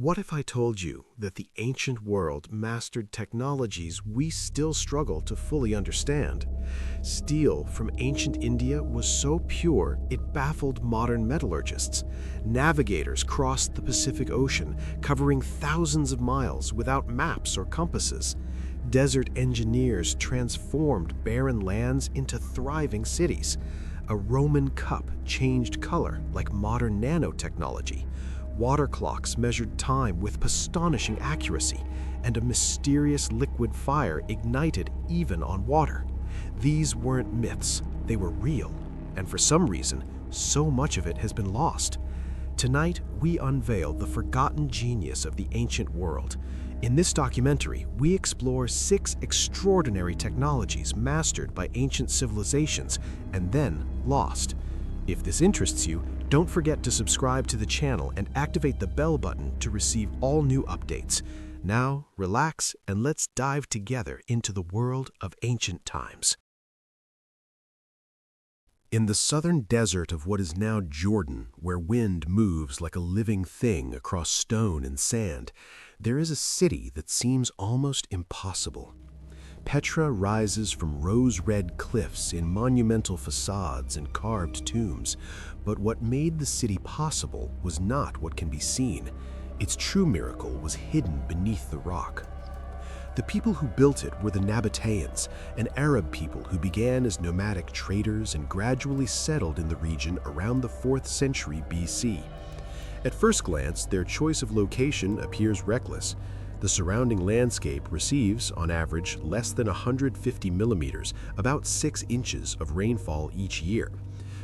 What if I told you that the ancient world mastered technologies we still struggle to fully understand? Steel from ancient India was so pure it baffled modern metallurgists. Navigators crossed the Pacific Ocean, covering thousands of miles without maps or compasses. Desert engineers transformed barren lands into thriving cities. A Roman cup changed color like modern nanotechnology. Water clocks measured time with astonishing accuracy, and a mysterious liquid fire ignited even on water. These weren't myths, they were real, and for some reason, so much of it has been lost. Tonight, we unveil the forgotten genius of the ancient world. In this documentary, we explore 6 extraordinary technologies mastered by ancient civilizations and then lost. If this interests you, don't forget to subscribe to the channel and activate the bell button to receive all new updates. Now, relax and let's dive together into the world of ancient times. In the southern desert of what is now Jordan, where wind moves like a living thing across stone and sand, there is a city that seems almost impossible. Petra rises from rose-red cliffs in monumental facades and carved tombs, but what made the city possible was not what can be seen. Its true miracle was hidden beneath the rock. The people who built it were the Nabateans, an Arab people who began as nomadic traders and gradually settled in the region around the 4th century BC. At first glance, their choice of location appears reckless. The surrounding landscape receives, on average, less than 150 millimeters, about 6 inches of rainfall each year.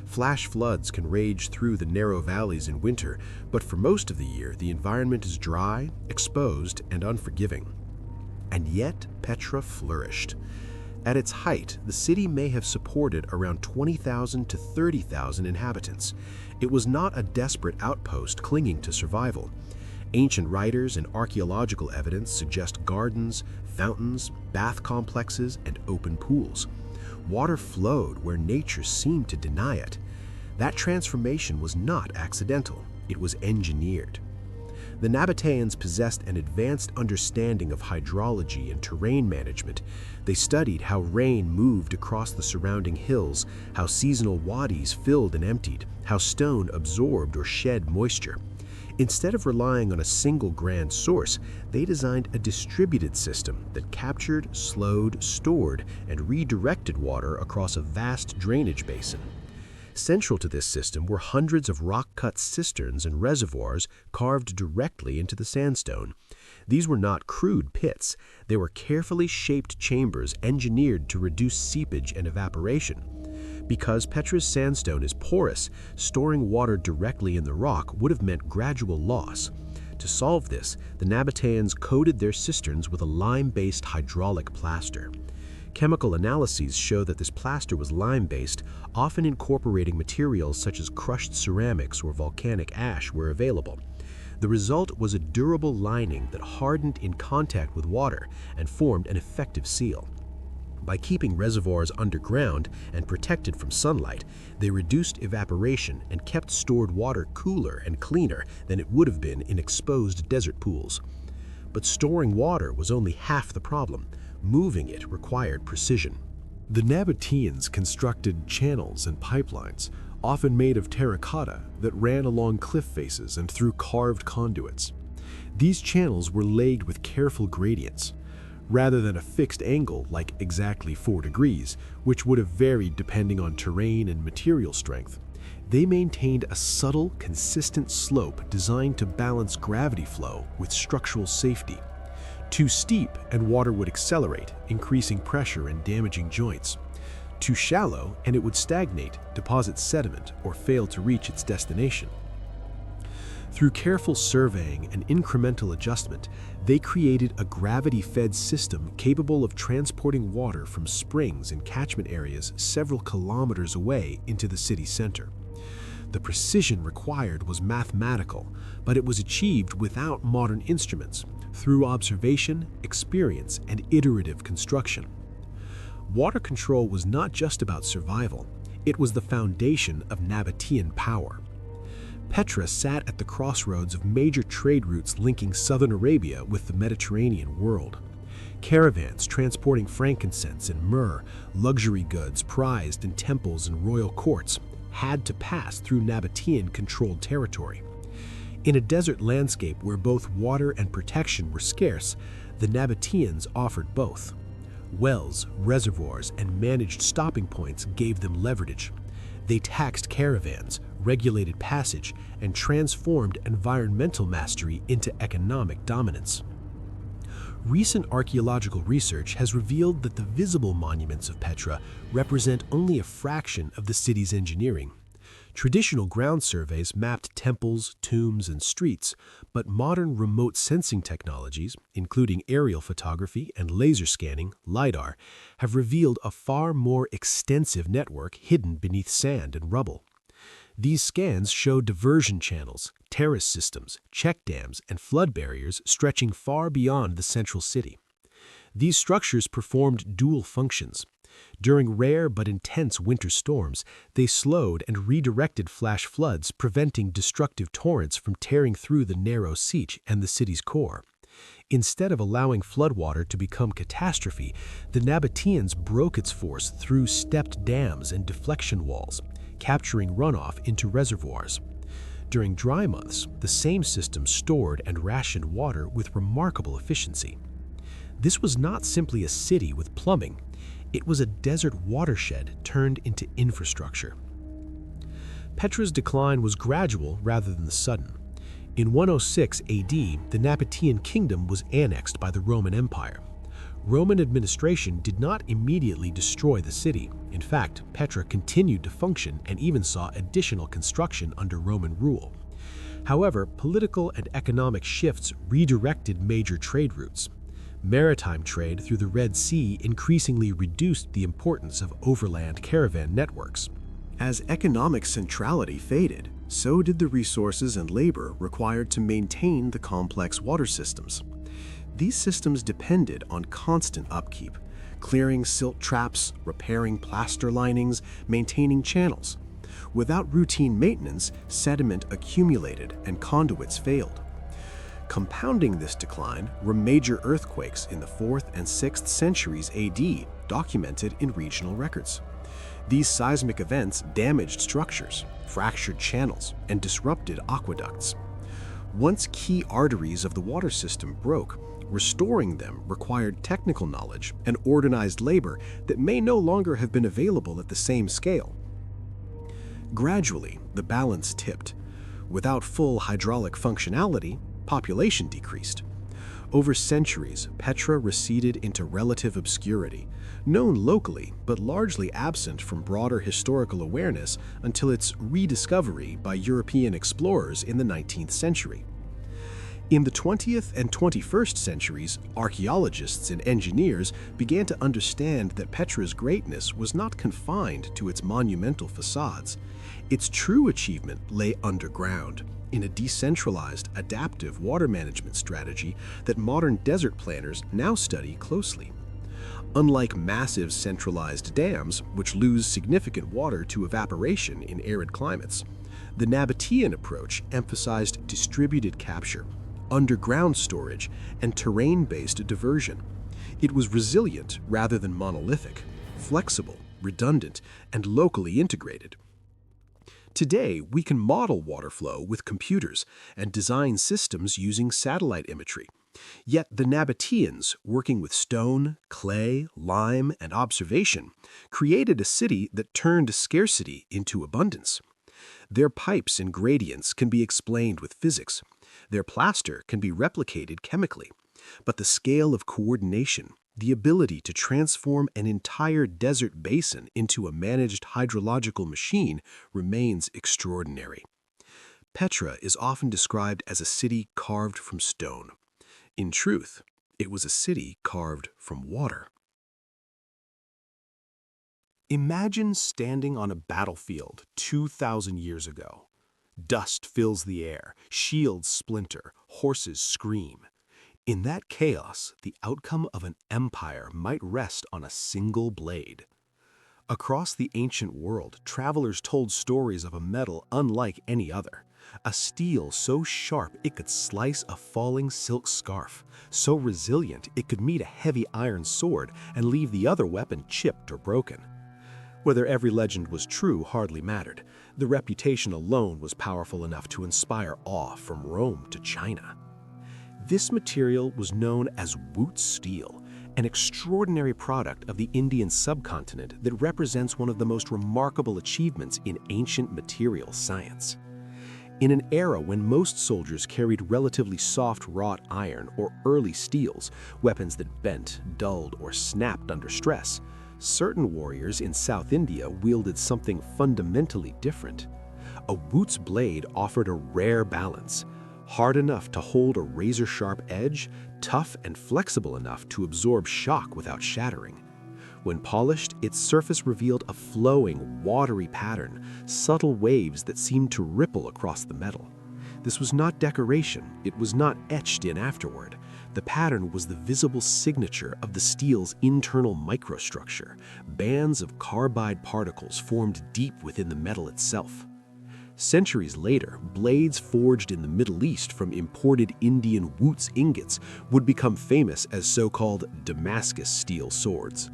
Flash floods can rage through the narrow valleys in winter, but for most of the year, the environment is dry, exposed, and unforgiving. And yet, Petra flourished. At its height, the city may have supported around 20,000 to 30,000 inhabitants. It was not a desperate outpost clinging to survival. Ancient writers and archaeological evidence suggest gardens, fountains, bath complexes, and open pools. Water flowed where nature seemed to deny it. That transformation was not accidental, it was engineered. The Nabateans possessed an advanced understanding of hydrology and terrain management. They studied how rain moved across the surrounding hills, how seasonal wadis filled and emptied, how stone absorbed or shed moisture. Instead of relying on a single grand source, they designed a distributed system that captured, slowed, stored, and redirected water across a vast drainage basin. Central to this system were hundreds of rock-cut cisterns and reservoirs carved directly into the sandstone. These were not crude pits. They were carefully shaped chambers engineered to reduce seepage and evaporation. Because Petra's sandstone is porous, storing water directly in the rock would have meant gradual loss. To solve this, the Nabateans coated their cisterns with a lime-based hydraulic plaster. Chemical analyses show that this plaster was lime-based, often incorporating materials such as crushed ceramics or volcanic ash where available. The result was a durable lining that hardened in contact with water and formed an effective seal. By keeping reservoirs underground and protected from sunlight, they reduced evaporation and kept stored water cooler and cleaner than it would have been in exposed desert pools. But storing water was only half the problem. Moving it required precision. The Nabateans constructed channels and pipelines, often made of terracotta, that ran along cliff faces and through carved conduits. These channels were laid with careful gradients, rather than a fixed angle like exactly 4 degrees, which would have varied depending on terrain and material strength. They maintained a subtle, consistent slope designed to balance gravity flow with structural safety. Too steep and water would accelerate, increasing pressure and damaging joints. Too shallow and it would stagnate, deposit sediment, or fail to reach its destination. Through careful surveying and incremental adjustment, they created a gravity-fed system capable of transporting water from springs and catchment areas several kilometers away into the city center. The precision required was mathematical, but it was achieved without modern instruments, through observation, experience, and iterative construction. Water control was not just about survival, it was the foundation of Nabatean power. Petra sat at the crossroads of major trade routes linking southern Arabia with the Mediterranean world. Caravans transporting frankincense and myrrh, luxury goods prized in temples and royal courts, had to pass through Nabatean-controlled territory. In a desert landscape where both water and protection were scarce, the Nabateans offered both. Wells, reservoirs, and managed stopping points gave them leverage. They taxed caravans, regulated passage, and transformed environmental mastery into economic dominance. Recent archaeological research has revealed that the visible monuments of Petra represent only a fraction of the city's engineering. Traditional ground surveys mapped temples, tombs, and streets, but modern remote sensing technologies, including aerial photography and laser scanning, LiDAR, have revealed a far more extensive network hidden beneath sand and rubble. These scans show diversion channels, terrace systems, check dams, and flood barriers stretching far beyond the central city. These structures performed dual functions. During rare but intense winter storms, they slowed and redirected flash floods, preventing destructive torrents from tearing through the narrow Siege and the city's core. Instead of allowing floodwater to become catastrophe, the Nabateans broke its force through stepped dams and deflection walls, capturing runoff into reservoirs. During dry months, the same system stored and rationed water with remarkable efficiency. This was not simply a city with plumbing. It was a desert watershed turned into infrastructure. Petra's decline was gradual rather than sudden. In 106 AD, the Nabatean kingdom was annexed by the Roman Empire. Roman administration did not immediately destroy the city. In fact, Petra continued to function and even saw additional construction under Roman rule. However, political and economic shifts redirected major trade routes. Maritime trade through the Red Sea increasingly reduced the importance of overland caravan networks. As economic centrality faded, so did the resources and labor required to maintain the complex water systems. These systems depended on constant upkeep, clearing silt traps, repairing plaster linings, maintaining channels. Without routine maintenance, sediment accumulated and conduits failed. Compounding this decline were major earthquakes in the 4th and 6th centuries AD, documented in regional records. These seismic events damaged structures, fractured channels, and disrupted aqueducts. Once key arteries of the water system broke, restoring them required technical knowledge and organized labor that may no longer have been available at the same scale. Gradually, the balance tipped. Without full hydraulic functionality, population decreased. Over centuries, Petra receded into relative obscurity, known locally but largely absent from broader historical awareness until its rediscovery by European explorers in the 19th century. In the 20th and 21st centuries, archaeologists and engineers began to understand that Petra's greatness was not confined to its monumental facades. Its true achievement lay underground, in a decentralized, adaptive water management strategy that modern desert planners now study closely. Unlike massive centralized dams, which lose significant water to evaporation in arid climates, the Nabatean approach emphasized distributed capture, underground storage, and terrain-based diversion. It was resilient rather than monolithic, flexible, redundant, and locally integrated. Today, we can model water flow with computers and design systems using satellite imagery. Yet the Nabateans, working with stone, clay, lime, and observation, created a city that turned scarcity into abundance. Their pipes and gradients can be explained with physics. Their plaster can be replicated chemically. But the scale of coordination, the ability to transform an entire desert basin into a managed hydrological machine, remains extraordinary. Petra is often described as a city carved from stone. In truth, it was a city carved from water. Imagine standing on a battlefield 2,000 years ago. Dust fills the air, shields splinter, horses scream. In that chaos, the outcome of an empire might rest on a single blade. Across the ancient world, travelers told stories of a metal unlike any other, A steel so sharp it could slice a falling silk scarf, so resilient it could meet a heavy iron sword and leave the other weapon chipped or broken. Whether every legend was true hardly mattered. The reputation alone was powerful enough to inspire awe from Rome to China. This material was known as Wootz steel, an extraordinary product of the Indian subcontinent that represents one of the most remarkable achievements in ancient material science. In an era when most soldiers carried relatively soft wrought iron or early steels, weapons that bent, dulled, or snapped under stress, certain warriors in South India wielded something fundamentally different. A Wootz blade offered a rare balance, hard enough to hold a razor-sharp edge, tough and flexible enough to absorb shock without shattering. When polished, its surface revealed a flowing, watery pattern, subtle waves that seemed to ripple across the metal. This was not decoration, it was not etched in afterward. The pattern was the visible signature of the steel's internal microstructure, bands of carbide particles formed deep within the metal itself. Centuries later, blades forged in the Middle East from imported Indian Wootz ingots would become famous as so-called Damascus steel swords.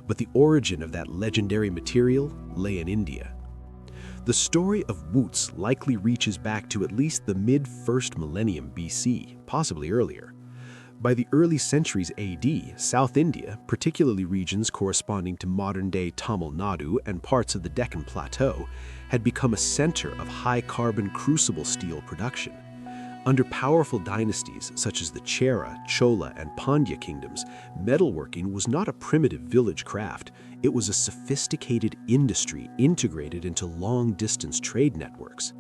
But the origin of that legendary material lay in India. The story of Wootz likely reaches back to at least the mid-first millennium BC, possibly earlier. By the early centuries AD, South India, particularly regions corresponding to modern-day Tamil Nadu and parts of the Deccan Plateau, had become a center of high-carbon crucible steel production. Under powerful dynasties such as the Chera, Chola, and Pandya kingdoms, metalworking was not a primitive village craft, it was a sophisticated industry integrated into long-distance trade networks.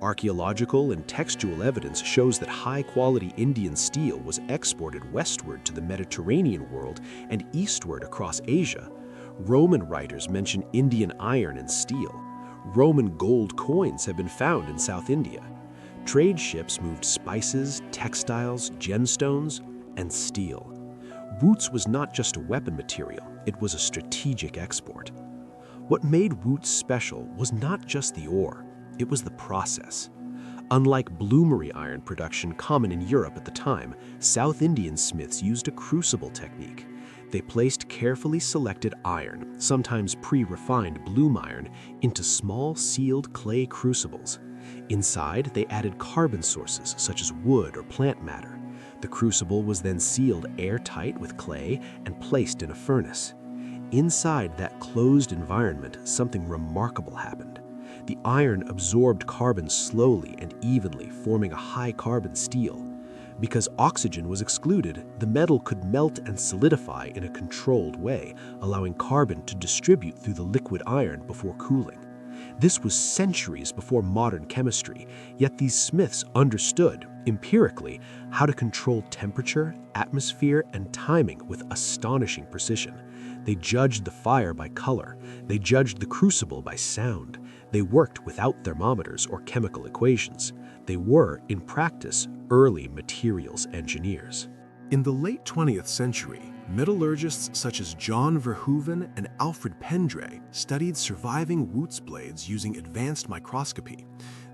Archaeological and textual evidence shows that high-quality Indian steel was exported westward to the Mediterranean world and eastward across Asia. Roman writers mention Indian iron and steel. Roman gold coins have been found in South India. Trade ships moved spices, textiles, gemstones, and steel. Wootz was not just a weapon material, it was a strategic export. What made Wootz special was not just the ore, it was the process. Unlike bloomery iron production common in Europe at the time, South Indian smiths used a crucible technique. They placed carefully selected iron, sometimes pre-refined bloom iron, into small sealed clay crucibles. Inside, they added carbon sources such as wood or plant matter. The crucible was then sealed airtight with clay and placed in a furnace. Inside that closed environment, something remarkable happened. The iron absorbed carbon slowly and evenly, forming a high-carbon steel. Because oxygen was excluded, the metal could melt and solidify in a controlled way, allowing carbon to distribute through the liquid iron before cooling. This was centuries before modern chemistry, yet these smiths understood, empirically, how to control temperature, atmosphere, and timing with astonishing precision. They judged the fire by color. They judged the crucible by sound. They worked without thermometers or chemical equations. They were, in practice, early materials engineers. In the late 20th century, metallurgists such as John Verhoeven and Alfred Pendray studied surviving Wootz blades using advanced microscopy.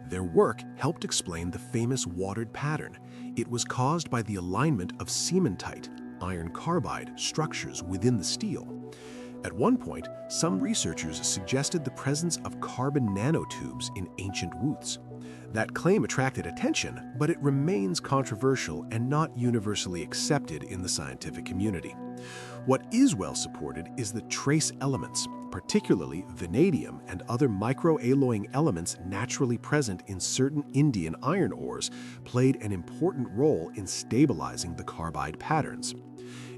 Their work helped explain the famous watered pattern. It was caused by the alignment of cementite, iron carbide, structures within the steel. At one point, some researchers suggested the presence of carbon nanotubes in ancient Wootz. That claim attracted attention, but it remains controversial and not universally accepted in the scientific community. What is well supported is the trace elements, particularly vanadium and other microalloying elements naturally present in certain Indian iron ores, played an important role in stabilizing the carbide patterns.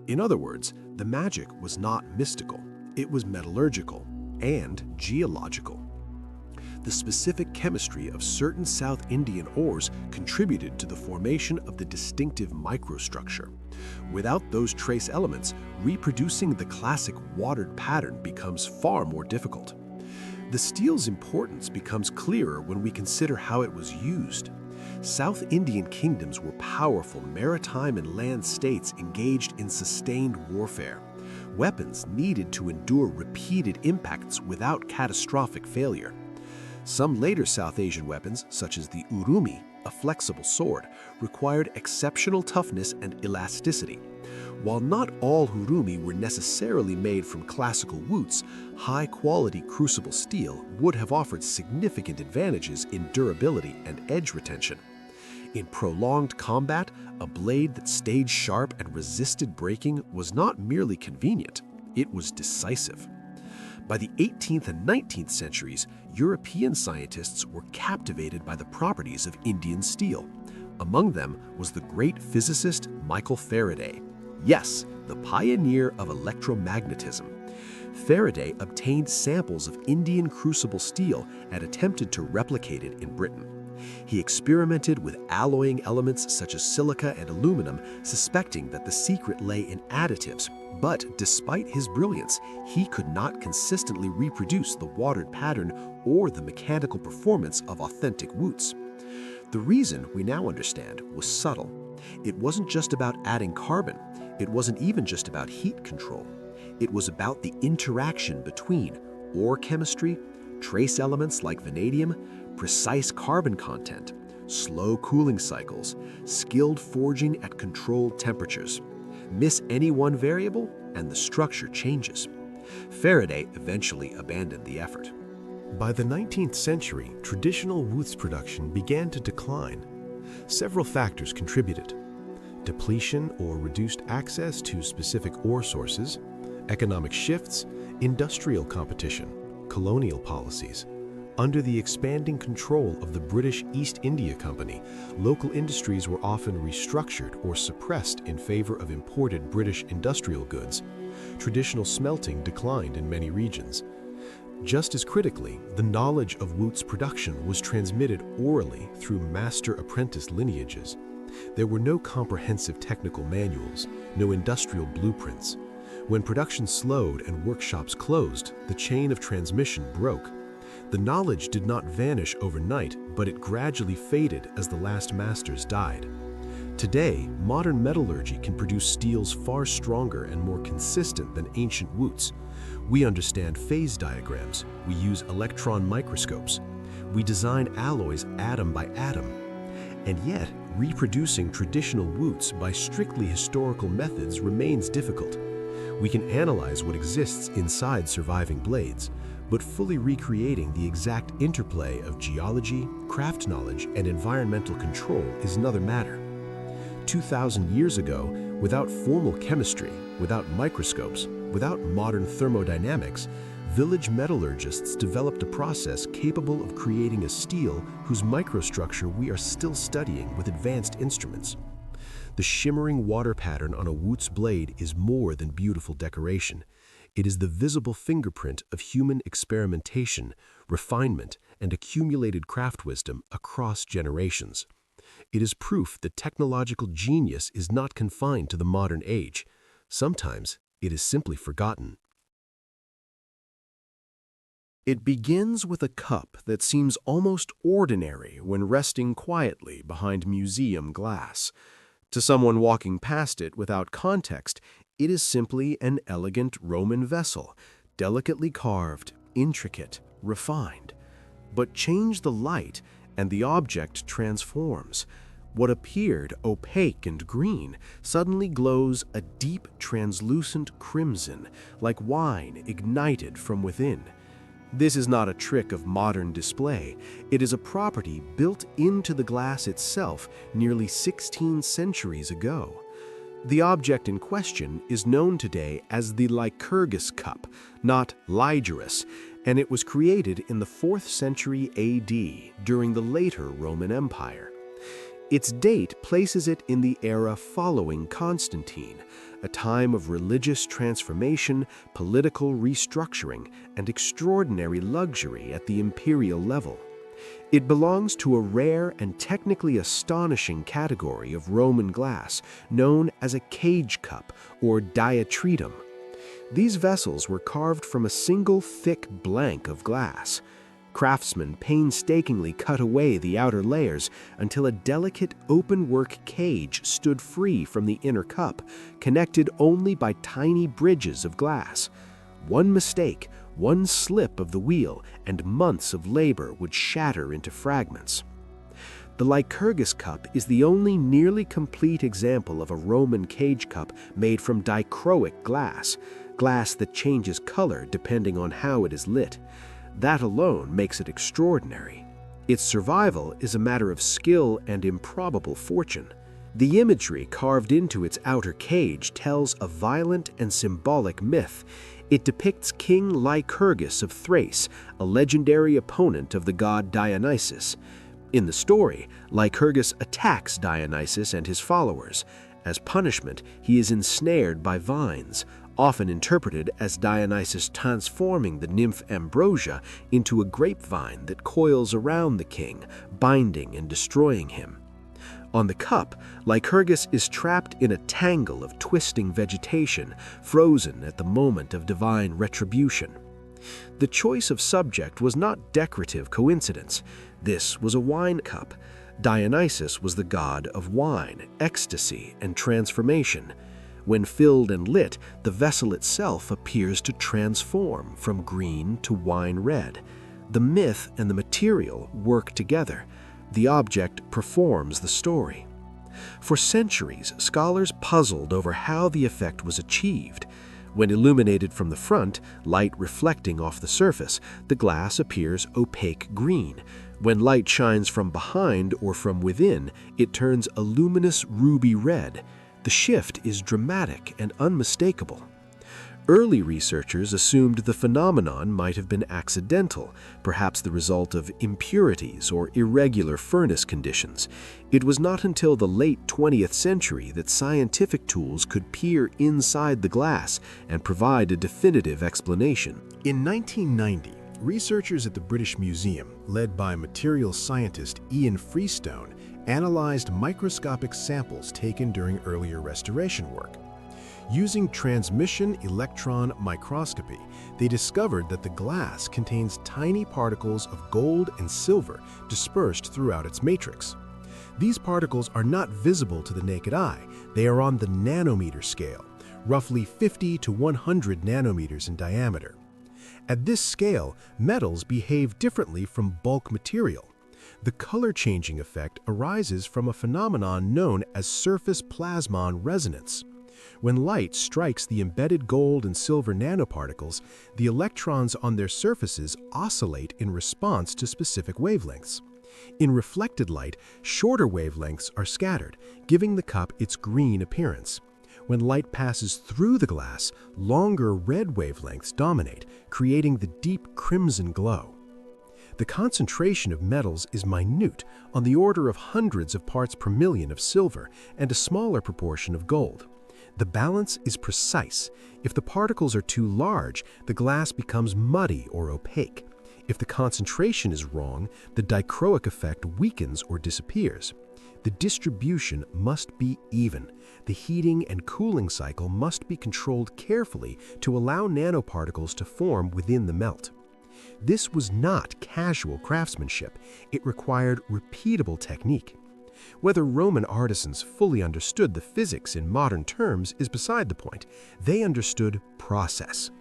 In other words, the magic was not mystical, it was metallurgical and geological. The specific chemistry of certain South Indian ores contributed to the formation of the distinctive microstructure. Without those trace elements, reproducing the classic watered pattern becomes far more difficult. The steel's importance becomes clearer when we consider how it was used. South Indian kingdoms were powerful maritime and land states engaged in sustained warfare. Weapons needed to endure repeated impacts without catastrophic failure. Some later South Asian weapons, such as the urumi, a flexible sword, required exceptional toughness and elasticity. While not all urumi were necessarily made from classical woots, high-quality crucible steel would have offered significant advantages in durability and edge retention. In prolonged combat, a blade that stayed sharp and resisted breaking was not merely convenient, it was decisive. By the 18th and 19th centuries, European scientists were captivated by the properties of Indian steel. Among them was the great physicist Michael Faraday. Yes, the pioneer of electromagnetism. Faraday obtained samples of Indian crucible steel and attempted to replicate it in Britain. He experimented with alloying elements such as silica and aluminum, suspecting that the secret lay in additives. But despite his brilliance, he could not consistently reproduce the watered pattern or the mechanical performance of authentic woots. The reason, we now understand, was subtle. It wasn't just about adding carbon. It wasn't even just about heat control. It was about the interaction between ore chemistry, trace elements like vanadium, precise carbon content, slow cooling cycles, skilled forging at controlled temperatures. Miss any one variable, and the structure changes. Faraday eventually abandoned the effort. By the 19th century, traditional woods production began to decline. Several factors contributed: depletion or reduced access to specific ore sources, economic shifts, industrial competition, colonial policies. Under the expanding control of the British East India Company, local industries were often restructured or suppressed in favor of imported British industrial goods. Traditional smelting declined in many regions. Just as critically, the knowledge of woots production was transmitted orally through master-apprentice lineages. There were no comprehensive technical manuals, no industrial blueprints. When production slowed and workshops closed, the chain of transmission broke. The knowledge did not vanish overnight, but it gradually faded as the last masters died. Today, modern metallurgy can produce steels far stronger and more consistent than ancient woots. We understand phase diagrams, we use electron microscopes, we design alloys atom by atom. And yet, reproducing traditional woots by strictly historical methods remains difficult. We can analyze what exists inside surviving blades, but fully recreating the exact interplay of geology, craft knowledge, and environmental control is another matter. 2,000 years ago, without formal chemistry, without microscopes, without modern thermodynamics, village metallurgists developed a process capable of creating a steel whose microstructure we are still studying with advanced instruments. The shimmering water pattern on a woots blade is more than beautiful decoration. It is the visible fingerprint of human experimentation, refinement, and accumulated craft wisdom across generations. It is proof that technological genius is not confined to the modern age. Sometimes it is simply forgotten. It begins with a cup that seems almost ordinary when resting quietly behind museum glass. To someone walking past it without context, it is simply an elegant Roman vessel, delicately carved, intricate, refined. But change the light, and the object transforms. What appeared opaque and green suddenly glows a deep, translucent crimson, like wine ignited from within. This is not a trick of modern display. It is a property built into the glass itself nearly 16 centuries ago. The object in question is known today as the Lycurgus cup, not Lygerus, and it was created in the 4th century AD during the later Roman Empire. Its date places it in the era following Constantine, a time of religious transformation, political restructuring, and extraordinary luxury at the imperial level. It belongs to a rare and technically astonishing category of Roman glass known as a cage cup or diatritum. These vessels were carved from a single thick blank of glass. Craftsmen painstakingly cut away the outer layers until a delicate open-work cage stood free from the inner cup, connected only by tiny bridges of glass. One mistake, One slip of the wheel and months of labor would shatter into fragments. The Lycurgus cup is the only nearly complete example of a Roman cage cup made from dichroic glass, glass that changes color depending on how it is lit. That alone makes it extraordinary. Its survival is a matter of skill and improbable fortune. The imagery carved into its outer cage tells a violent and symbolic myth. It depicts King Lycurgus of Thrace, a legendary opponent of the god Dionysus. In the story, Lycurgus attacks Dionysus and his followers. As punishment, he is ensnared by vines, often interpreted as Dionysus transforming the nymph Ambrosia into a grapevine that coils around the king, binding and destroying him. On the cup, Lycurgus is trapped in a tangle of twisting vegetation, frozen at the moment of divine retribution. The choice of subject was not decorative coincidence. This was a wine cup. Dionysus was the god of wine, ecstasy, and transformation. When filled and lit, the vessel itself appears to transform from green to wine red. The myth and the material work together. The object performs the story. For centuries, scholars puzzled over how the effect was achieved. When illuminated from the front, light reflecting off the surface, the glass appears opaque green. When light shines from behind or from within, it turns a luminous ruby red. The shift is dramatic and unmistakable. Early researchers assumed the phenomenon might have been accidental, perhaps the result of impurities or irregular furnace conditions. It was not until the late 20th century that scientific tools could peer inside the glass and provide a definitive explanation. In 1990, researchers at the British Museum, led by materials scientist Ian Freestone, analyzed microscopic samples taken during earlier restoration work. Using transmission electron microscopy, they discovered that the glass contains tiny particles of gold and silver dispersed throughout its matrix. These particles are not visible to the naked eye. They are on the nanometer scale, roughly 50 to 100 nanometers in diameter. At this scale, metals behave differently from bulk material. The color-changing effect arises from a phenomenon known as surface plasmon resonance. When light strikes the embedded gold and silver nanoparticles, the electrons on their surfaces oscillate in response to specific wavelengths. In reflected light, shorter wavelengths are scattered, giving the cup its green appearance. When light passes through the glass, longer red wavelengths dominate, creating the deep crimson glow. The concentration of metals is minute, on the order of hundreds of parts per million of silver and a smaller proportion of gold. The balance is precise. If the particles are too large, the glass becomes muddy or opaque. If the concentration is wrong, the dichroic effect weakens or disappears. The distribution must be even. The heating and cooling cycle must be controlled carefully to allow nanoparticles to form within the melt. This was not casual craftsmanship. It required repeatable technique. Whether Roman artisans fully understood the physics in modern terms is beside the point. They understood process.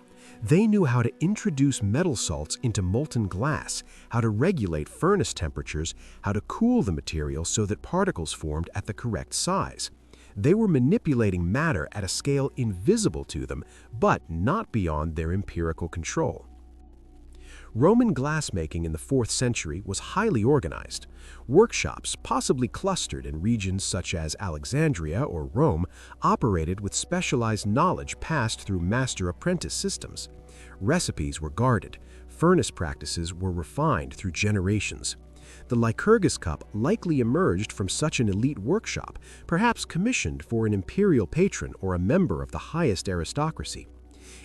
They knew how to introduce metal salts into molten glass, how to regulate furnace temperatures, how to cool the material so that particles formed at the correct size. They were manipulating matter at a scale invisible to them, but not beyond their empirical control. Roman glassmaking in the 4th century was highly organized. Workshops, possibly clustered in regions such as Alexandria or Rome, operated with specialized knowledge passed through master-apprentice systems. Recipes were guarded. Furnace practices were refined through generations. The Lycurgus cup likely emerged from such an elite workshop, perhaps commissioned for an imperial patron or a member of the highest aristocracy.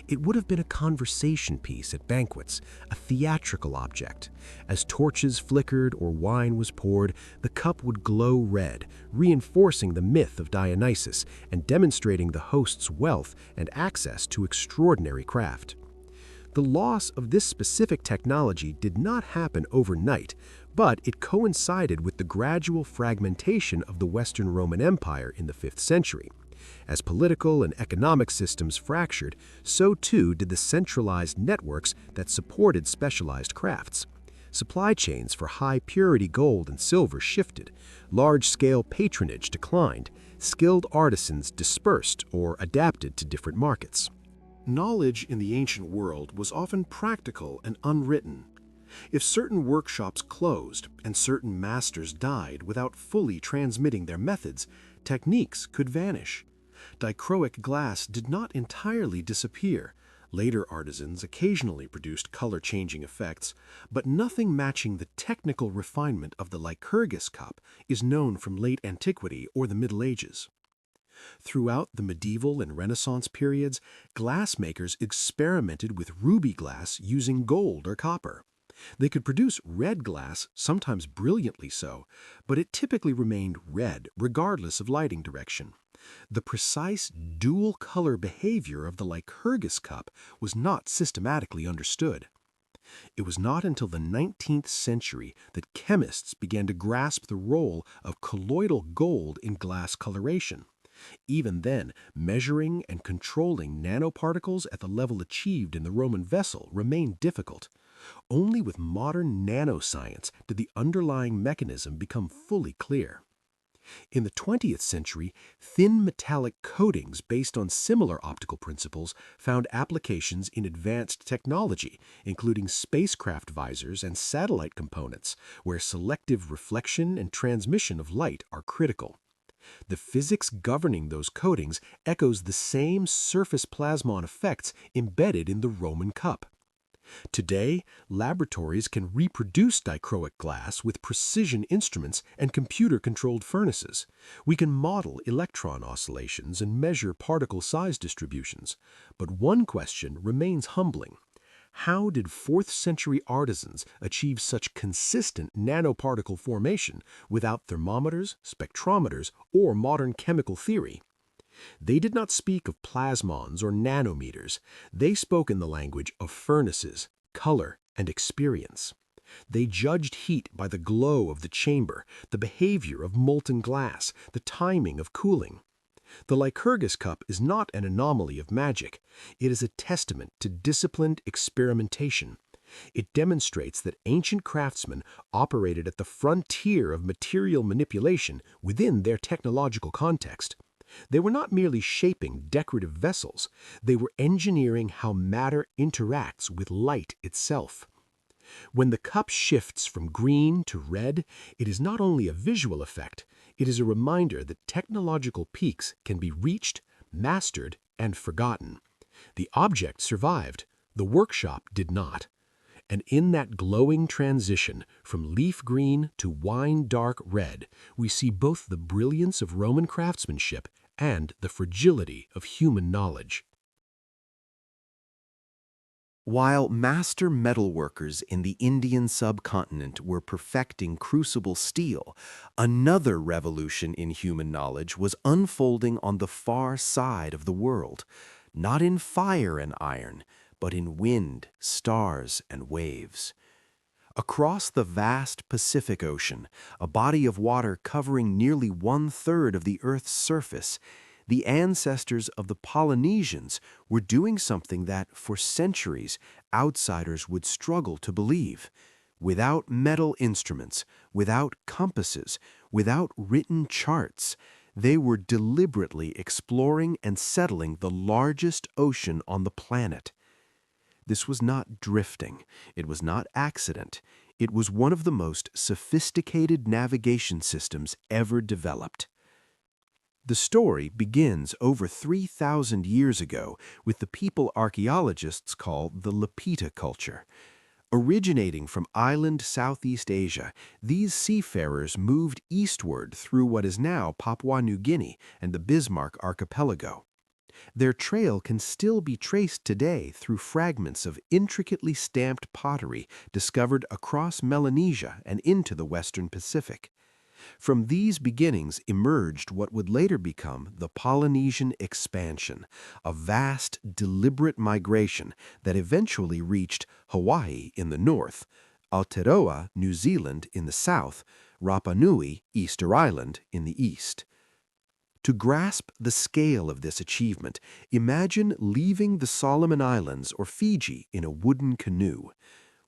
It would have been a conversation piece at banquets, a theatrical object. As torches flickered or wine was poured, the cup would glow red, reinforcing the myth of Dionysus and demonstrating the host's wealth and access to extraordinary craft. The loss of this specific technology did not happen overnight, but it coincided with the gradual fragmentation of the Western Roman Empire in the 5th century. As political and economic systems fractured, so too did the centralized networks that supported specialized crafts. Supply chains for high-purity gold and silver shifted, large-scale patronage declined, skilled artisans dispersed or adapted to different markets. Knowledge in the ancient world was often practical and unwritten. If certain workshops closed and certain masters died without fully transmitting their methods, techniques could vanish. Dichroic glass did not entirely disappear. Later artisans occasionally produced color-changing effects, but nothing matching the technical refinement of the Lycurgus cup is known from late antiquity or the Middle Ages. Throughout the medieval and Renaissance periods, glassmakers experimented with ruby glass using gold or copper. They could produce red glass, sometimes brilliantly so, but it typically remained red regardless of lighting direction. The precise dual-color behavior of the Lycurgus cup was not systematically understood. It was not until the 19th century that chemists began to grasp the role of colloidal gold in glass coloration. Even then, measuring and controlling nanoparticles at the level achieved in the Roman vessel remained difficult. Only with modern nanoscience did the underlying mechanism become fully clear. In the 20th century, thin metallic coatings based on similar optical principles found applications in advanced technology, including spacecraft visors and satellite components, where selective reflection and transmission of light are critical. The physics governing those coatings echoes the same surface plasmon effects embedded in the Roman cup. Today, laboratories can reproduce dichroic glass with precision instruments and computer-controlled furnaces. We can model electron oscillations and measure particle size distributions. But one question remains humbling. How did 4th century artisans achieve such consistent nanoparticle formation without thermometers, spectrometers, or modern chemical theory? They did not speak of plasmons or nanometers. They spoke in the language of furnaces, color, and experience. They judged heat by the glow of the chamber, the behavior of molten glass, the timing of cooling. The Lycurgus cup is not an anomaly of magic. It is a testament to disciplined experimentation. It demonstrates that ancient craftsmen operated at the frontier of material manipulation within their technological context. They were not merely shaping decorative vessels, they were engineering how matter interacts with light itself. When the cup shifts from green to red, it is not only a visual effect, it is a reminder that technological peaks can be reached, mastered, and forgotten. The object survived, the workshop did not. And in that glowing transition from leaf green to wine-dark red, we see both the brilliance of Roman craftsmanship and the fragility of human knowledge. While master metalworkers in the Indian subcontinent were perfecting crucible steel, another revolution in human knowledge was unfolding on the far side of the world, not in fire and iron, but in wind, stars, and waves. Across the vast Pacific Ocean, a body of water covering nearly 1/3 of the Earth's surface, the ancestors of the Polynesians were doing something that, for centuries, outsiders would struggle to believe. Without metal instruments, without compasses, without written charts, they were deliberately exploring and settling the largest ocean on the planet. This was not drifting. It was not accident. It was one of the most sophisticated navigation systems ever developed. The story begins over 3,000 years ago with the people archaeologists call the Lapita culture. Originating from island Southeast Asia, these seafarers moved eastward through what is now Papua New Guinea and the Bismarck Archipelago. Their trail can still be traced today through fragments of intricately stamped pottery discovered across Melanesia and into the Western Pacific. From these beginnings emerged what would later become the Polynesian expansion, a vast, deliberate migration that eventually reached Hawaii in the north, Aotearoa, New Zealand in the south, Rapa Nui, Easter Island in the east. To grasp the scale of this achievement, imagine leaving the Solomon Islands or Fiji in a wooden canoe.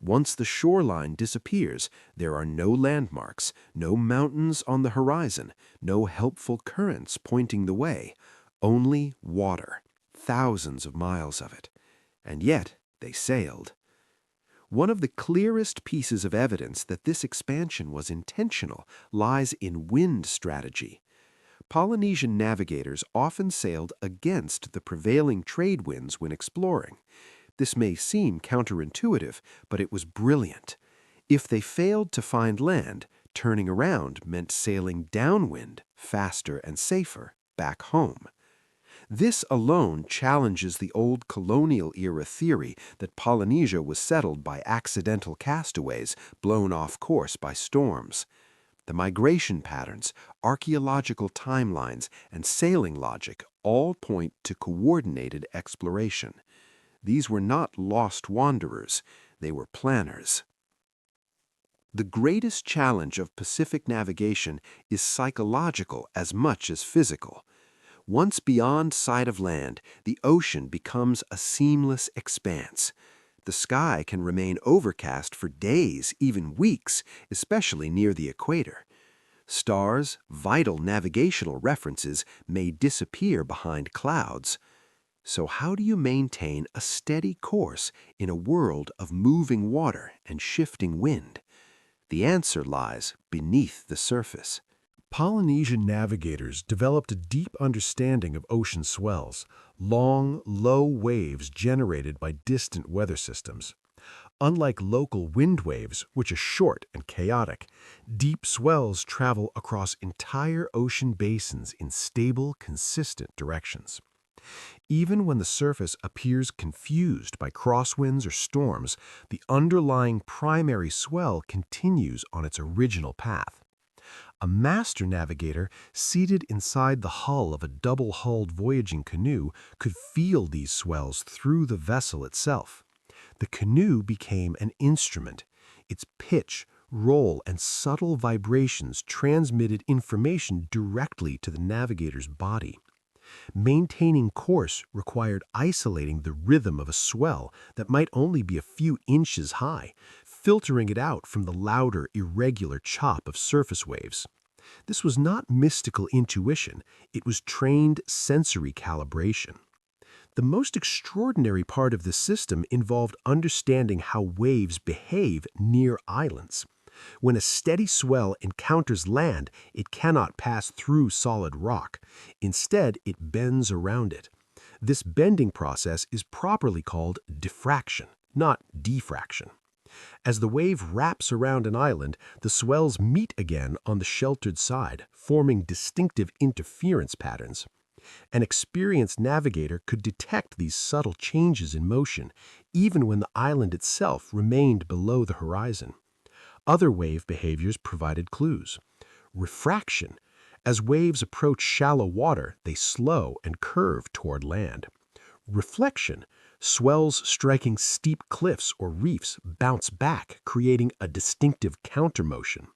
Once the shoreline disappears, there are no landmarks, no mountains on the horizon, no helpful currents pointing the way, only water, thousands of miles of it. And yet they sailed. One of the clearest pieces of evidence that this expansion was intentional lies in wind strategy. Polynesian navigators often sailed against the prevailing trade winds when exploring. This may seem counterintuitive, but it was brilliant. If they failed to find land, turning around meant sailing downwind, faster and safer, back home. This alone challenges the old colonial-era theory that Polynesia was settled by accidental castaways blown off course by storms. The migration patterns, archaeological timelines, and sailing logic all point to coordinated exploration. These were not lost wanderers, they were planners. The greatest challenge of Pacific navigation is psychological as much as physical. Once beyond sight of land, the ocean becomes a seamless expanse. The sky can remain overcast for days, even weeks, especially near the equator. Stars, vital navigational references, may disappear behind clouds. So how do you maintain a steady course in a world of moving water and shifting wind? The answer lies beneath the surface. Polynesian navigators developed a deep understanding of ocean swells, long, low waves generated by distant weather systems. Unlike local wind waves, which are short and chaotic, deep swells travel across entire ocean basins in stable, consistent directions. Even when the surface appears confused by crosswinds or storms, the underlying primary swell continues on its original path. A master navigator seated inside the hull of a double-hulled voyaging canoe could feel these swells through the vessel itself. The canoe became an instrument. Its pitch, roll, and subtle vibrations transmitted information directly to the navigator's body. Maintaining course required isolating the rhythm of a swell that might only be a few inches high, filtering it out from the louder, irregular chop of surface waves. This was not mystical intuition, it was trained sensory calibration. The most extraordinary part of this system involved understanding how waves behave near islands. When a steady swell encounters land, it cannot pass through solid rock. Instead, it bends around it. This bending process is properly called diffraction, not diffraction. As the wave wraps around an island, the swells meet again on the sheltered side, forming distinctive interference patterns. An experienced navigator could detect these subtle changes in motion, even when the island itself remained below the horizon. Other wave behaviors provided clues. Refraction. As waves approach shallow water, they slow and curve toward land. Reflection. Swells striking steep cliffs or reefs bounce back, creating a distinctive countermotion.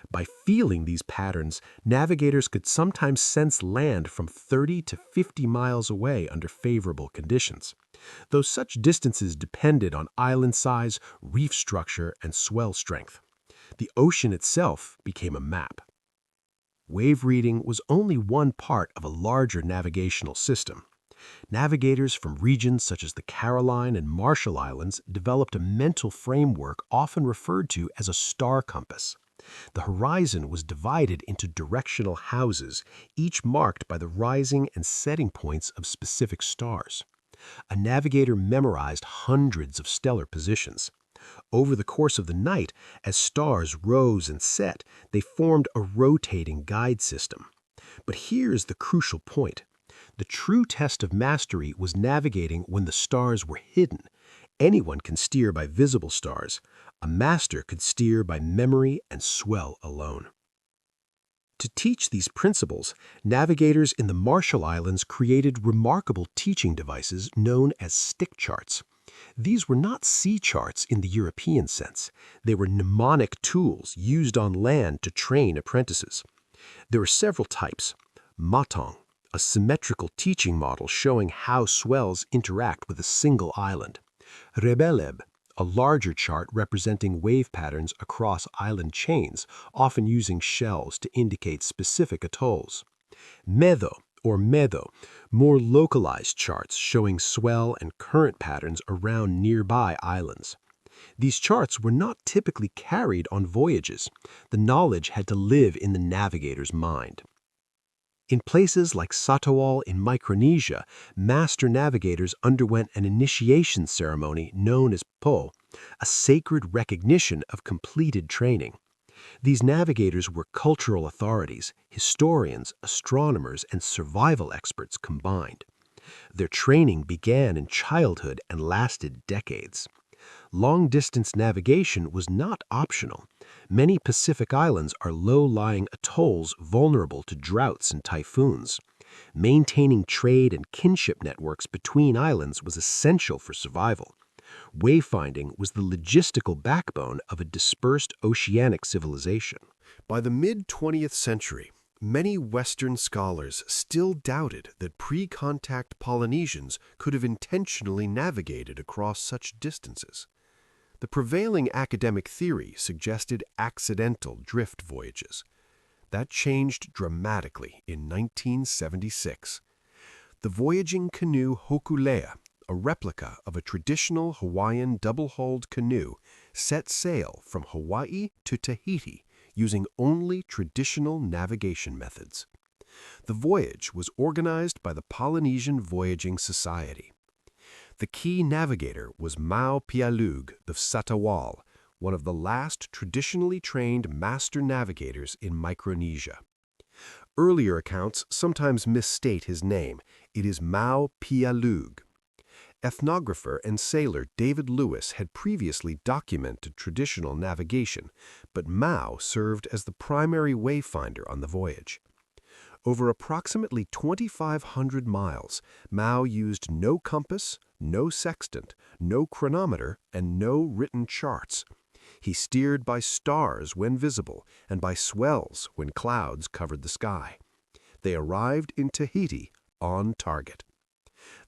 By feeling these patterns, navigators could sometimes sense land from 30 to 50 miles away under favorable conditions, though such distances depended on island size, reef structure, and swell strength. The ocean itself became a map. Wave reading was only one part of a larger navigational system. Navigators from regions such as the Caroline and Marshall Islands developed a mental framework often referred to as a star compass. The horizon was divided into directional houses, each marked by the rising and setting points of specific stars. A navigator memorized hundreds of stellar positions. Over the course of the night, as stars rose and set, they formed a rotating guide system. But here's the crucial point. The true test of mastery was navigating when the stars were hidden. Anyone can steer by visible stars. A master could steer by memory and swell alone. To teach these principles, navigators in the Marshall Islands created remarkable teaching devices known as stick charts. These were not sea charts in the European sense. They were mnemonic tools used on land to train apprentices. There are several types. Matong, a symmetrical teaching model showing how swells interact with a single island. Rebeleb, a larger chart representing wave patterns across island chains, often using shells to indicate specific atolls. Medo, or Medo, more localized charts showing swell and current patterns around nearby islands. These charts were not typically carried on voyages. The knowledge had to live in the navigator's mind. In places like Satawal in Micronesia, master navigators underwent an initiation ceremony known as Po, a sacred recognition of completed training. These navigators were cultural authorities, historians, astronomers, and survival experts combined. Their training began in childhood and lasted decades. Long-distance navigation was not optional. Many Pacific islands are low-lying atolls vulnerable to droughts and typhoons. Maintaining trade and kinship networks between islands was essential for survival. Wayfinding was the logistical backbone of a dispersed oceanic civilization. By the mid-20th century, many Western scholars still doubted that pre-contact Polynesians could have intentionally navigated across such distances. The prevailing academic theory suggested accidental drift voyages. That changed dramatically in 1976. The voyaging canoe Hokulea, a replica of a traditional Hawaiian double-hulled canoe, set sail from Hawaii to Tahiti using only traditional navigation methods. The voyage was organized by the Polynesian Voyaging Society. The key navigator was Mau Pialug of Satawal, one of the last traditionally trained master navigators in Micronesia. Earlier accounts sometimes misstate his name. It is Mau Pialug. Ethnographer and sailor David Lewis had previously documented traditional navigation, but Mau served as the primary wayfinder on the voyage. Over approximately 2,500 miles, Mau used no compass, no sextant, no chronometer, and no written charts. He steered by stars when visible and by swells when clouds covered the sky. They arrived in Tahiti on target.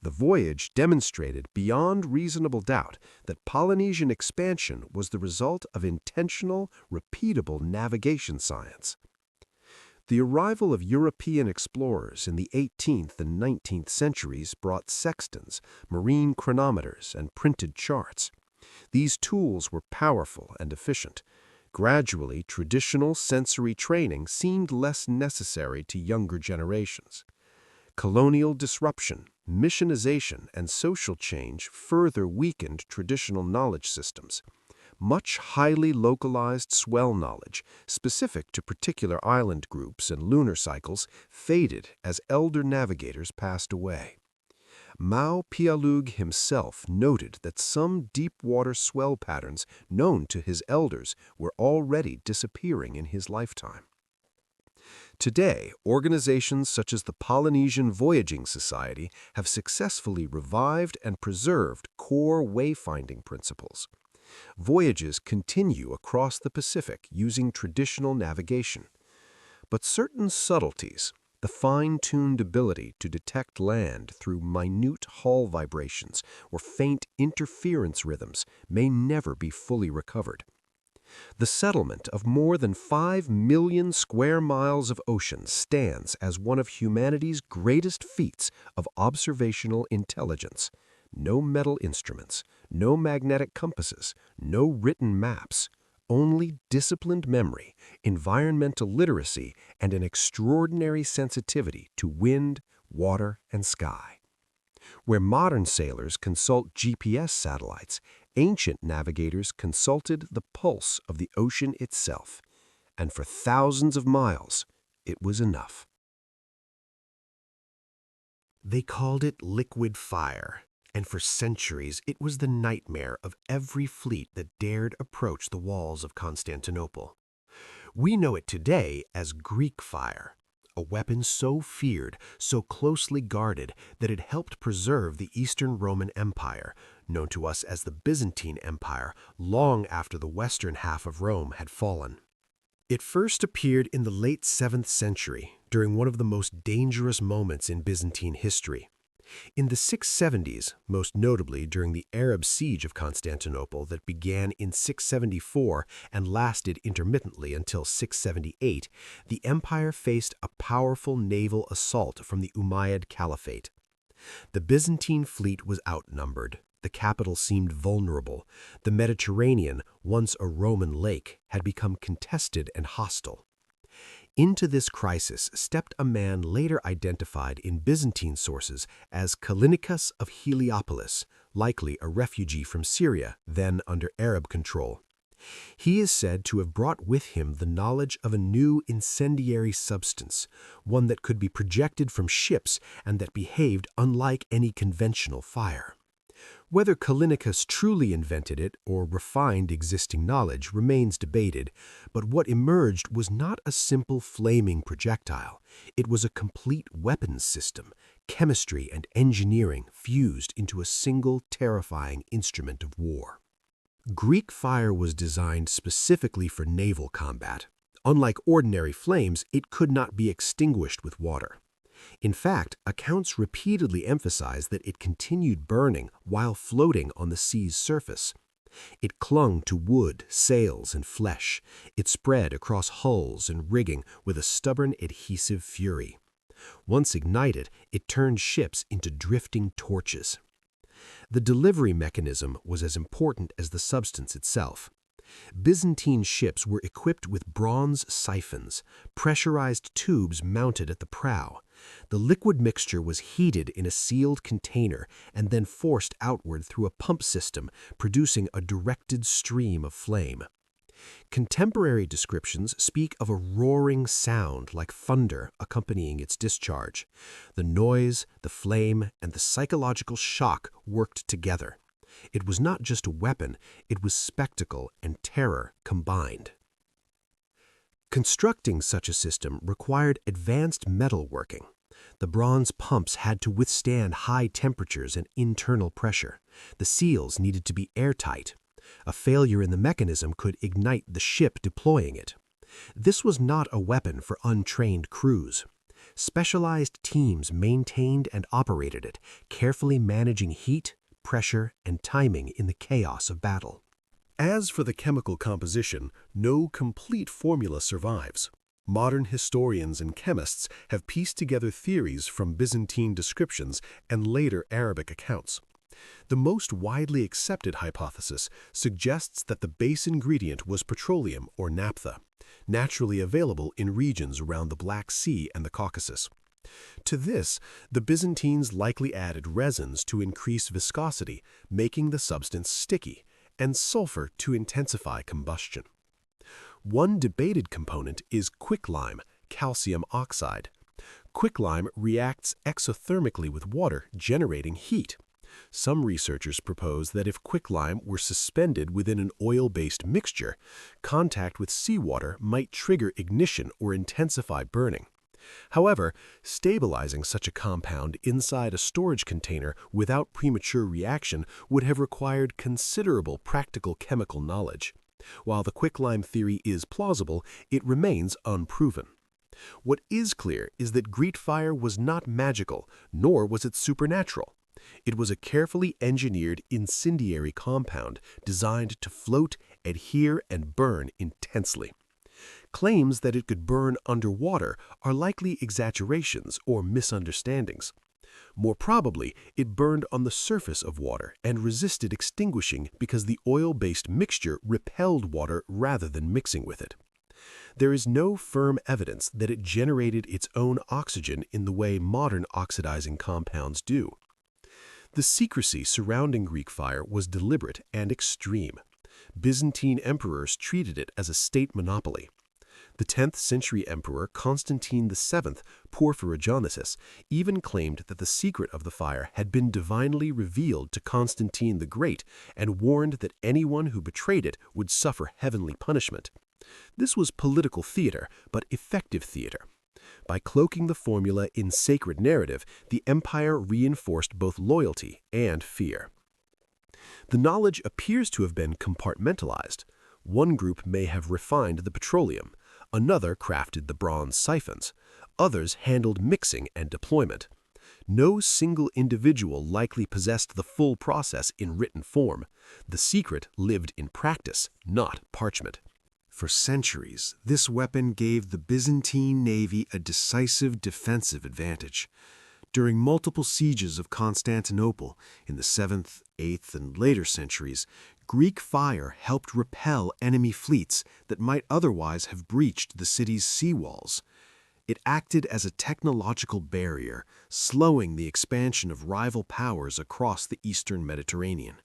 The voyage demonstrated beyond reasonable doubt that Polynesian expansion was the result of intentional, repeatable navigation science. The arrival of European explorers in the 18th and 19th centuries brought sextants, marine chronometers, and printed charts. These tools were powerful and efficient. Gradually, traditional sensory training seemed less necessary to younger generations. Colonial disruption, missionization, and social change further weakened traditional knowledge systems. Much highly localized swell knowledge, specific to particular island groups and lunar cycles, faded as elder navigators passed away. Mau Pialug himself noted that some deep-water swell patterns known to his elders were already disappearing in his lifetime. Today, organizations such as the Polynesian Voyaging Society have successfully revived and preserved core wayfinding principles. Voyages continue across the Pacific using traditional navigation. But certain subtleties, the fine-tuned ability to detect land through minute hull vibrations or faint interference rhythms, may never be fully recovered. The settlement of more than 5 million square miles of ocean stands as one of humanity's greatest feats of observational intelligence. No metal instruments, no magnetic compasses, no written maps, only disciplined memory, environmental literacy, and an extraordinary sensitivity to wind, water, and sky. Where modern sailors consult GPS satellites, ancient navigators consulted the pulse of the ocean itself, and for thousands of miles, it was enough. They called it liquid fire, and for centuries it was the nightmare of every fleet that dared approach the walls of Constantinople. We know it today as Greek fire, a weapon so feared, so closely guarded, that it helped preserve the Eastern Roman Empire, known to us as the Byzantine Empire, long after the western half of Rome had fallen. It first appeared in the late 7th century, during one of the most dangerous moments in Byzantine history. In the 670s, most notably during the Arab siege of Constantinople that began in 674 and lasted intermittently until 678, the empire faced a powerful naval assault from the Umayyad Caliphate. The Byzantine fleet was outnumbered. The capital seemed vulnerable. The Mediterranean, once a Roman lake, had become contested and hostile. Into this crisis stepped a man later identified in Byzantine sources as Callinicus of Heliopolis, likely a refugee from Syria, then under Arab control. He is said to have brought with him the knowledge of a new incendiary substance, one that could be projected from ships and that behaved unlike any conventional fire. Whether Callinicus truly invented it or refined existing knowledge remains debated, but what emerged was not a simple flaming projectile. It was a complete weapons system, chemistry and engineering fused into a single terrifying instrument of war. Greek fire was designed specifically for naval combat. Unlike ordinary flames, it could not be extinguished with water. In fact, accounts repeatedly emphasize that it continued burning while floating on the sea's surface. It clung to wood, sails, and flesh. It spread across hulls and rigging with a stubborn adhesive fury. Once ignited, it turned ships into drifting torches. The delivery mechanism was as important as the substance itself. Byzantine ships were equipped with bronze siphons, pressurized tubes mounted at the prow. The liquid mixture was heated in a sealed container and then forced outward through a pump system, producing a directed stream of flame. Contemporary descriptions speak of a roaring sound like thunder accompanying its discharge. The noise, the flame, and the psychological shock worked together. It was not just a weapon, it was spectacle and terror combined. Constructing such a system required advanced metalworking. The bronze pumps had to withstand high temperatures and internal pressure. The seals needed to be airtight. A failure in the mechanism could ignite the ship deploying it. This was not a weapon for untrained crews. Specialized teams maintained and operated it, carefully managing heat, pressure, and timing in the chaos of battle. As for the chemical composition, no complete formula survives. Modern historians and chemists have pieced together theories from Byzantine descriptions and later Arabic accounts. The most widely accepted hypothesis suggests that the base ingredient was petroleum or naphtha, naturally available in regions around the Black Sea and the Caucasus. To this, the Byzantines likely added resins to increase viscosity, making the substance sticky, and sulfur to intensify combustion. One debated component is quicklime, calcium oxide. Quicklime reacts exothermically with water, generating heat. Some researchers propose that if quicklime were suspended within an oil-based mixture, contact with seawater might trigger ignition or intensify burning. However, stabilizing such a compound inside a storage container without premature reaction would have required considerable practical chemical knowledge. While the quicklime theory is plausible, it remains unproven. What is clear is that Greek fire was not magical, nor was it supernatural. It was a carefully engineered incendiary compound designed to float, adhere, and burn intensely. Claims that it could burn underwater are likely exaggerations or misunderstandings. More probably, it burned on the surface of water and resisted extinguishing because the oil-based mixture repelled water rather than mixing with it. There is no firm evidence that it generated its own oxygen in the way modern oxidizing compounds do. The secrecy surrounding Greek fire was deliberate and extreme. Byzantine emperors treated it as a state monopoly. The 10th century emperor Constantine VII, Porphyrogenesis, even claimed that the secret of the fire had been divinely revealed to Constantine the Great and warned that anyone who betrayed it would suffer heavenly punishment. This was political theater, but effective theater. By cloaking the formula in sacred narrative, the empire reinforced both loyalty and fear. The knowledge appears to have been compartmentalized. One group may have refined the petroleum, Another crafted the bronze siphons. Others handled mixing and deployment. No single individual likely possessed the full process in written form. The secret lived in practice, not parchment. For centuries, this weapon gave the Byzantine navy a decisive defensive advantage. During multiple sieges of Constantinople in the 7th, 8th, and later centuries, Greek fire helped repel enemy fleets that might otherwise have breached the city's seawalls. It acted as a technological barrier, slowing the expansion of rival powers across the eastern Mediterranean.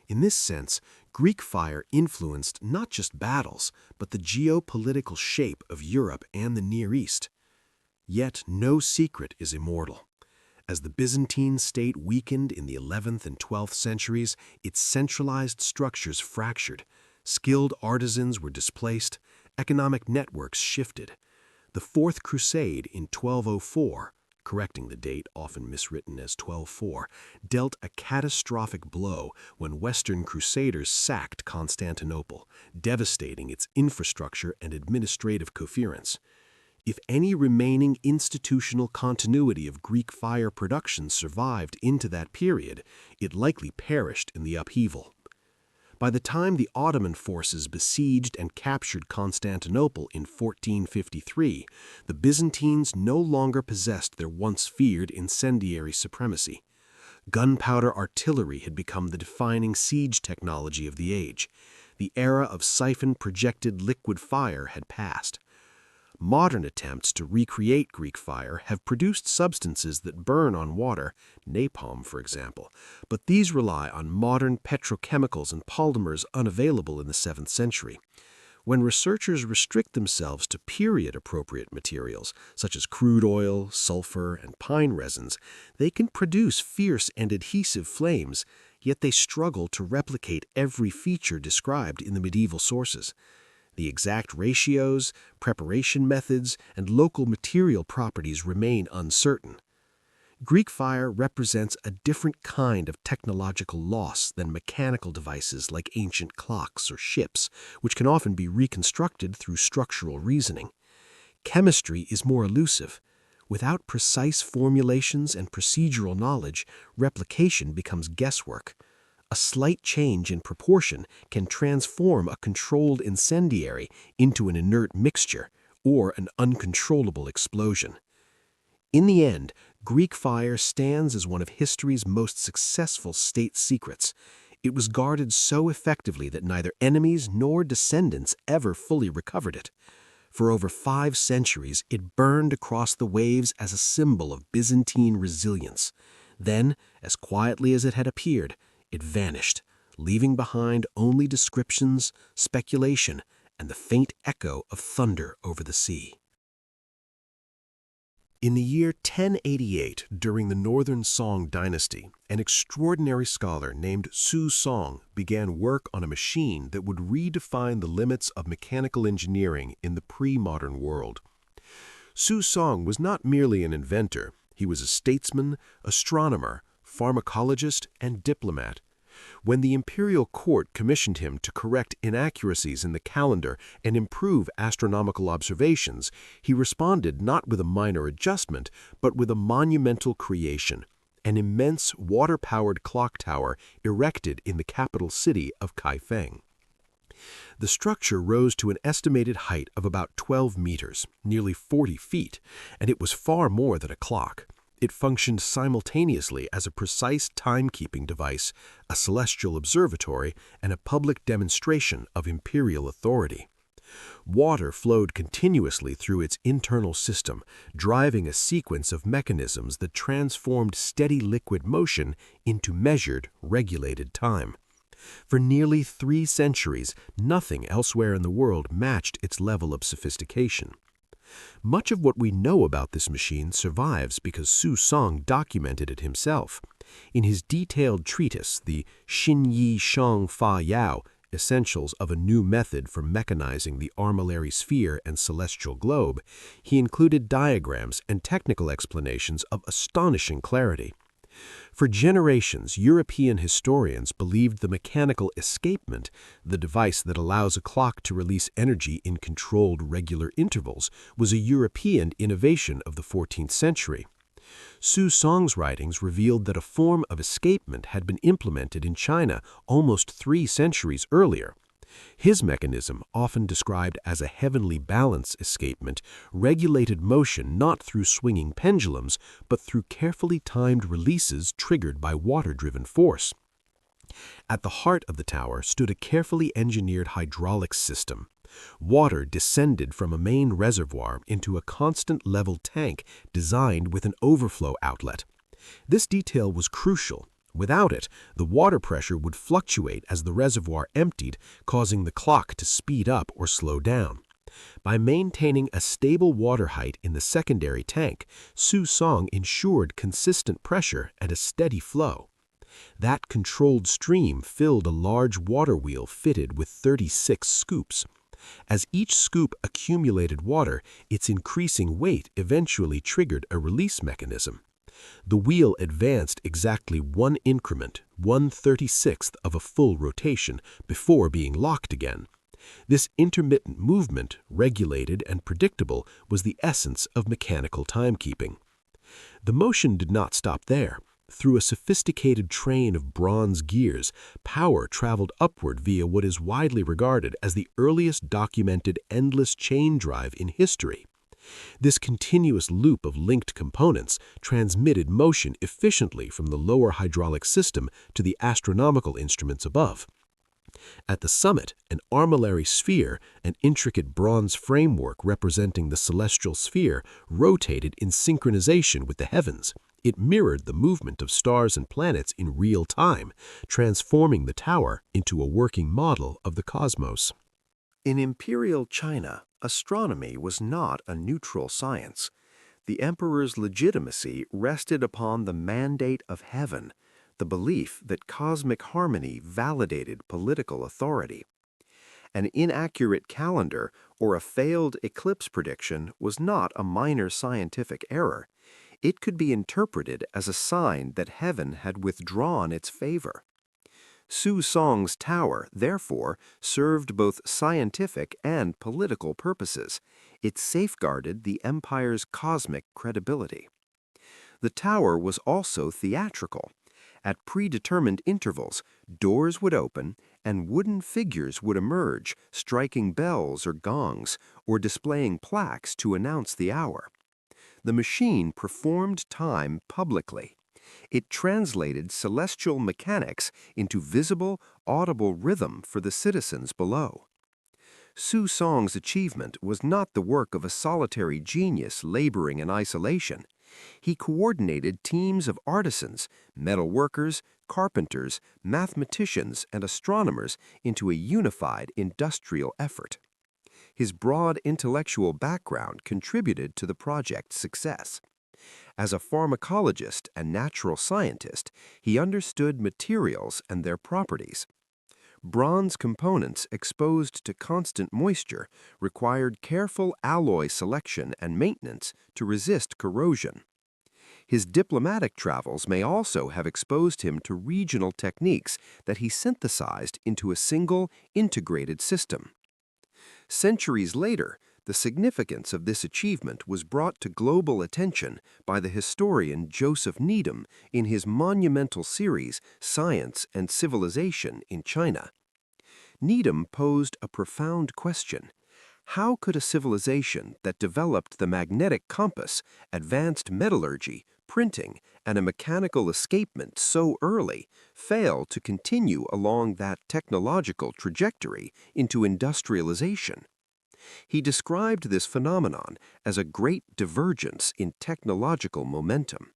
In this sense, Greek fire influenced not just battles, but the geopolitical shape of Europe and the Near East. Yet no secret is immortal. As the Byzantine state weakened in the 11th and 12th centuries, its centralized structures fractured, skilled artisans were displaced, economic networks shifted. The Fourth Crusade in 1204, correcting the date often miswritten as 1204, dealt a catastrophic blow when Western crusaders sacked Constantinople, devastating its infrastructure and administrative coherence. If any remaining institutional continuity of Greek fire production survived into that period, it likely perished in the upheaval. By the time the Ottoman forces besieged and captured Constantinople in 1453, the Byzantines no longer possessed their once feared incendiary supremacy. Gunpowder artillery had become the defining siege technology of the age. The era of siphon-projected liquid fire had passed. Modern attempts to recreate Greek fire have produced substances that burn on water, napalm for example, but these rely on modern petrochemicals and polymers unavailable in the 7th century. When researchers restrict themselves to period-appropriate materials, such as crude oil, sulfur, and pine resins, they can produce fierce and adhesive flames, yet they struggle to replicate every feature described in the medieval sources. The exact ratios, preparation methods, and local material properties remain uncertain. Greek fire represents a different kind of technological loss than mechanical devices like ancient clocks or ships, which can often be reconstructed through structural reasoning. Chemistry is more elusive. Without precise formulations and procedural knowledge, replication becomes guesswork. A slight change in proportion can transform a controlled incendiary into an inert mixture or an uncontrollable explosion. In the end, Greek fire stands as one of history's most successful state secrets. It was guarded so effectively that neither enemies nor descendants ever fully recovered it. For over 5 centuries, it burned across the waves as a symbol of Byzantine resilience. Then, as quietly as it had appeared, it vanished, leaving behind only descriptions, speculation, and the faint echo of thunder over the sea. In the year 1088, during the Northern Song dynasty, an extraordinary scholar named Su Song began work on a machine that would redefine the limits of mechanical engineering in the pre-modern world. Su Song was not merely an inventor, he was a statesman, astronomer, pharmacologist, and diplomat. When the imperial court commissioned him to correct inaccuracies in the calendar and improve astronomical observations, he responded not with a minor adjustment, but with a monumental creation, an immense water-powered clock tower erected in the capital city of Kaifeng. The structure rose to an estimated height of about 12 meters, nearly 40 feet, and it was far more than a clock. It functioned simultaneously as a precise timekeeping device, a celestial observatory, and a public demonstration of imperial authority. Water flowed continuously through its internal system, driving a sequence of mechanisms that transformed steady liquid motion into measured, regulated time. For nearly 3 centuries, nothing elsewhere in the world matched its level of sophistication. Much of what we know about this machine survives because Su Song documented it himself. In his detailed treatise, the Xin Yi Shang Fa Yao, Essentials of a New Method for Mechanizing the Armillary Sphere and Celestial Globe, he included diagrams and technical explanations of astonishing clarity. For generations, European historians believed the mechanical escapement, the device that allows a clock to release energy in controlled regular intervals, was a European innovation of the 14th century. Su Song's writings revealed that a form of escapement had been implemented in China almost 3 centuries earlier. His mechanism, often described as a heavenly balance escapement, regulated motion not through swinging pendulums, but through carefully timed releases triggered by water-driven force. At the heart of the tower stood a carefully engineered hydraulics system. Water descended from a main reservoir into a constant level tank designed with an overflow outlet. This detail was crucial. Without it, the water pressure would fluctuate as the reservoir emptied, causing the clock to speed up or slow down. By maintaining a stable water height in the secondary tank, Su Song ensured consistent pressure and a steady flow. That controlled stream filled a large water wheel fitted with 36 scoops. As each scoop accumulated water, its increasing weight eventually triggered a release mechanism. The wheel advanced exactly one increment, 1/36th of a full rotation, before being locked again. This intermittent movement, regulated and predictable, was the essence of mechanical timekeeping. The motion did not stop there. Through a sophisticated train of bronze gears, power traveled upward via what is widely regarded as the earliest documented endless chain drive in history. This continuous loop of linked components transmitted motion efficiently from the lower hydraulic system to the astronomical instruments above. At the summit, an armillary sphere, an intricate bronze framework representing the celestial sphere, rotated in synchronization with the heavens. It mirrored the movement of stars and planets in real time, transforming the tower into a working model of the cosmos. In imperial China, astronomy was not a neutral science. The emperor's legitimacy rested upon the mandate of heaven, the belief that cosmic harmony validated political authority. An inaccurate calendar or a failed eclipse prediction was not a minor scientific error. It could be interpreted as a sign that heaven had withdrawn its favor. Su Song's tower, therefore, served both scientific and political purposes. It safeguarded the empire's cosmic credibility. The tower was also theatrical. At predetermined intervals, doors would open and wooden figures would emerge, striking bells or gongs, or displaying plaques to announce the hour. The machine performed time publicly. It translated celestial mechanics into visible, audible rhythm for the citizens below. Su Song's achievement was not the work of a solitary genius laboring in isolation. He coordinated teams of artisans, metal workers, carpenters, mathematicians, and astronomers into a unified industrial effort. His broad intellectual background contributed to the project's success. As a pharmacologist and natural scientist, he understood materials and their properties. Bronze components exposed to constant moisture required careful alloy selection and maintenance to resist corrosion. His diplomatic travels may also have exposed him to regional techniques that he synthesized into a single, integrated system. Centuries later, the significance of this achievement was brought to global attention by the historian Joseph Needham in his monumental series Science and Civilization in China. Needham posed a profound question. How could a civilization that developed the magnetic compass, advanced metallurgy, printing, and a mechanical escapement so early fail to continue along that technological trajectory into industrialization? He described this phenomenon as a great divergence in technological momentum.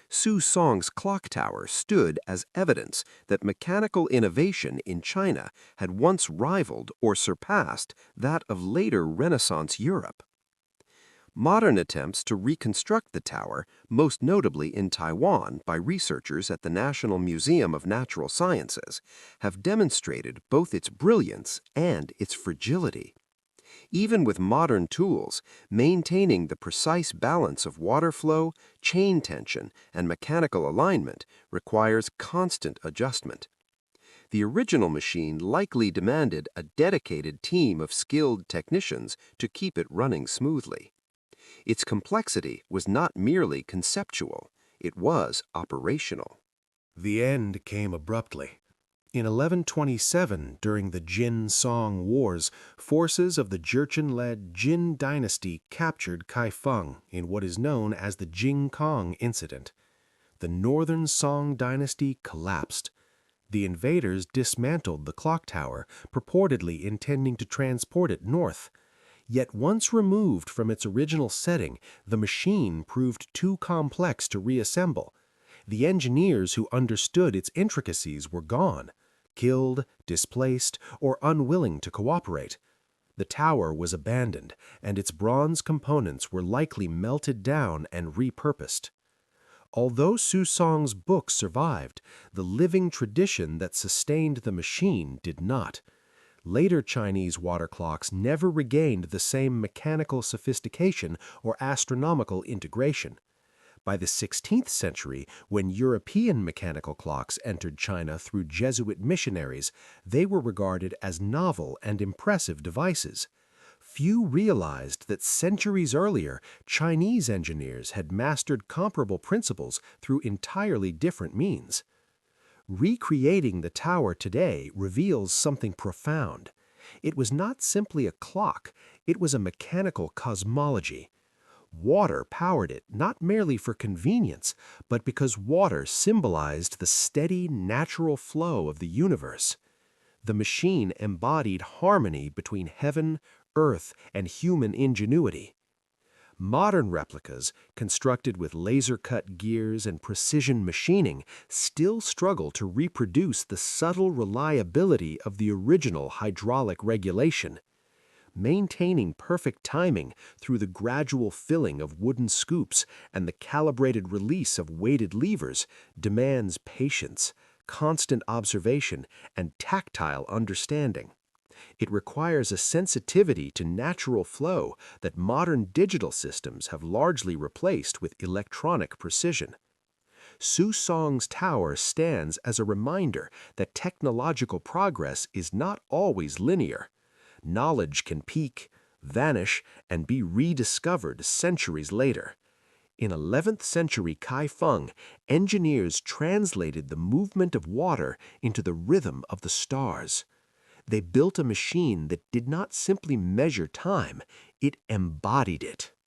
Su Song's clock tower stood as evidence that mechanical innovation in China had once rivaled or surpassed that of later Renaissance Europe. Modern attempts to reconstruct the tower, most notably in Taiwan by researchers at the National Museum of Natural Sciences, have demonstrated both its brilliance and its fragility. Even with modern tools, maintaining the precise balance of water flow, chain tension, and mechanical alignment requires constant adjustment. The original machine likely demanded a dedicated team of skilled technicians to keep it running smoothly. Its complexity was not merely conceptual, it was operational. The end came abruptly. In 1127, during the Jin-Song Wars, forces of the Jurchen-led Jin dynasty captured Kaifeng in what is known as the Jing Kong Incident. The northern Song dynasty collapsed. The invaders dismantled the clock tower, purportedly intending to transport it north. Yet once removed from its original setting, the machine proved too complex to reassemble. The engineers who understood its intricacies were gone, killed, displaced, or unwilling to cooperate. The tower was abandoned, and its bronze components were likely melted down and repurposed. Although Susong's book survived, the living tradition that sustained the machine did not. Later Chinese water clocks never regained the same mechanical sophistication or astronomical integration. By the 16th century, when European mechanical clocks entered China through Jesuit missionaries, they were regarded as novel and impressive devices. Few realized that centuries earlier, Chinese engineers had mastered comparable principles through entirely different means. Recreating the tower today reveals something profound. It was not simply a clock, it was a mechanical cosmology. Water powered it not merely for convenience, but because water symbolized the steady, natural flow of the universe. The machine embodied harmony between heaven, earth, and human ingenuity. Modern replicas, constructed with laser-cut gears and precision machining, still struggle to reproduce the subtle reliability of the original hydraulic regulation. Maintaining perfect timing through the gradual filling of wooden scoops and the calibrated release of weighted levers demands patience, constant observation, and tactile understanding. It requires a sensitivity to natural flow that modern digital systems have largely replaced with electronic precision. Susong's tower stands as a reminder that technological progress is not always linear. Knowledge can peak, vanish, and be rediscovered centuries later. In 11th century Kaifeng, engineers translated the movement of water into the rhythm of the stars. They built a machine that did not simply measure time, it embodied it.